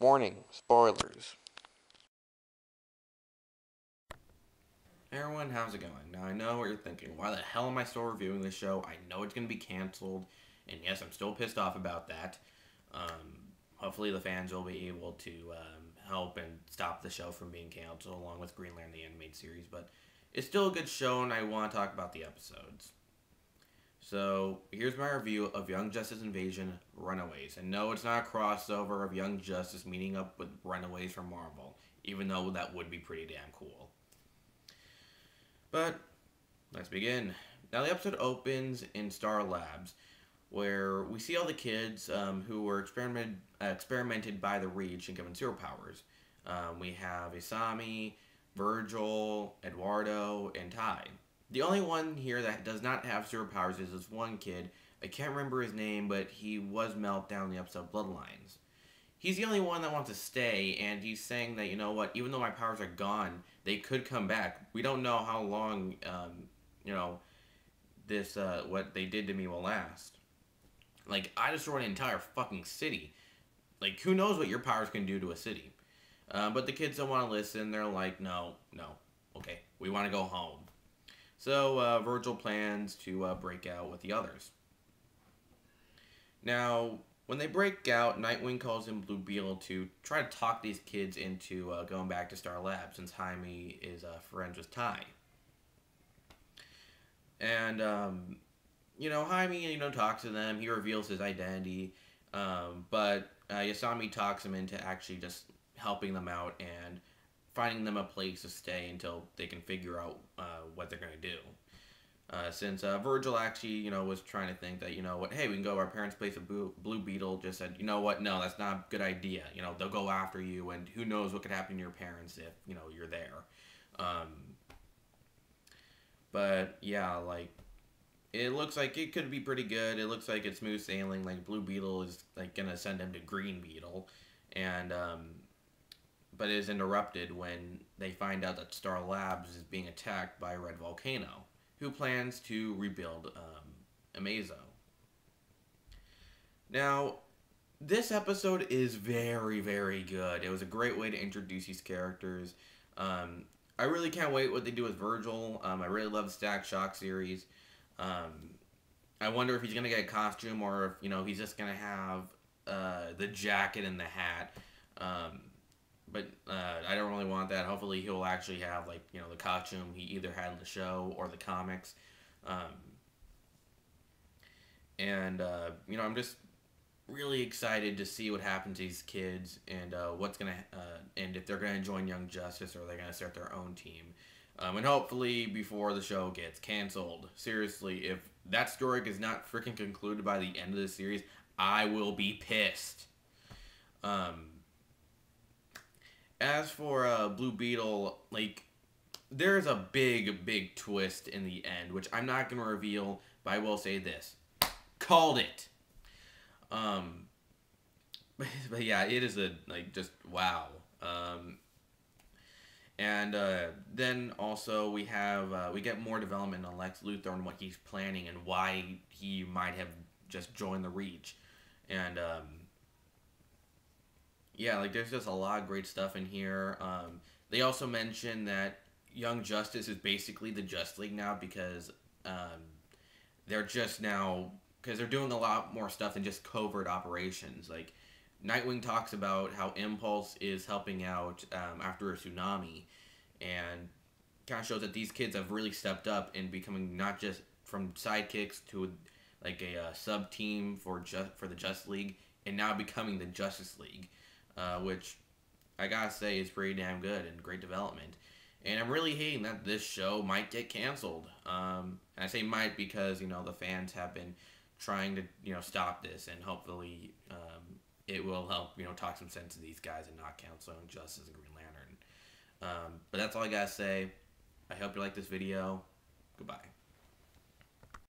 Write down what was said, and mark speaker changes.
Speaker 1: Warning, spoilers.
Speaker 2: Hey everyone, how's it going? Now I know what you're thinking. Why the hell am I still reviewing this show? I know it's going to be canceled, and yes, I'm still pissed off about that. Hopefully the fans will be able to help and stop the show from being canceled, along with Green Lantern the animated series. But it's still a good show, and I want to talk about the episodes. So here's my review of Young Justice Invasion: Runaways. And no, it's not a crossover of Young Justice meeting up with Runaways from Marvel, even though that would be pretty damn cool. But let's begin. Now, the episode opens in Star Labs, where we see all the kids who were experimented by the Reach and given superpowers. We have Isami, Virgil, Eduardo, and Ty. The only one here that does not have superpowers is this one kid. I can't remember his name, but he was Meltdown in the episode Bloodlines. He's the only one that wants to stay, and he's saying that, you know what, even though my powers are gone, they could come back. We don't know how long, you know, this, what they did to me will last. Like, I destroyed an entire fucking city. Like, who knows what your powers can do to a city? But the kids don't want to listen. They're like, no, no, okay, we want to go home. So, Virgil plans to break out with the others. Now, when they break out, Nightwing calls in Blue Beetle to try to talk these kids into going back to Star Labs, since Jaime is friends with Ty. And, you know, Jaime, you know, talks to them. He reveals his identity. But Yasami talks him into actually just helping them out and finding them a place to stay until they can figure out what they're going to do. Since Virgil actually, you know, was trying to think that, you know what, hey, we can go to our parents' place. Of Blue Beetle just said, you know what, no, that's not a good idea. You know, they'll go after you, and who knows what could happen to your parents if, you know, you're there. But yeah, like, it looks like it could be pretty good. It looks like it's smooth sailing. Like, Blue Beetle is like gonna send him to Green Beetle, and but it is interrupted when they find out that Star Labs is being attacked by a red volcano, who plans to rebuild Amazo. Now, this episode is very, very good. It was a great way to introduce these characters. I really can't wait what they do with Virgil. I really love the Stack Shock series. I wonder if he's gonna get a costume, or if, you know, he's just gonna have the jacket and the hat. But I don't really want that. Hopefully, he'll actually have, like, you know, the costume he either had in the show or the comics. Um, and you know, I'm just really excited to see what happens to these kids, and and if they're gonna join Young Justice, or they're gonna start their own team. And hopefully before the show gets canceled. Seriously, if that story is not freaking concluded by the end of the series, I will be pissed. As for Blue Beetle, like, there's a big, big twist in the end, which I'm not going to reveal, but I will say this. Called it! Um, but yeah, it is a, like, just wow. And then also we get more development on Lex Luthor and what he's planning and why he might have just joined the Reach. And yeah, like, there's just a lot of great stuff in here. They also mention that Young Justice is basically the Just League now, because they're just now, because they're doing a lot more stuff than just covert operations. Like, Nightwing talks about how Impulse is helping out after a tsunami, and kind of shows that these kids have really stepped up in becoming not just from sidekicks to like a sub team for the Just League, and now becoming the Justice League, which I gotta say is pretty damn good and great development. And I'm really hating that this show might get canceled. And I say might because, you know, the fans have been trying to, you know, stop this, and hopefully it will help, you know, talk some sense to these guys and not cancel Justice and Green Lantern. But that's all I gotta say. I hope you like this video. Goodbye.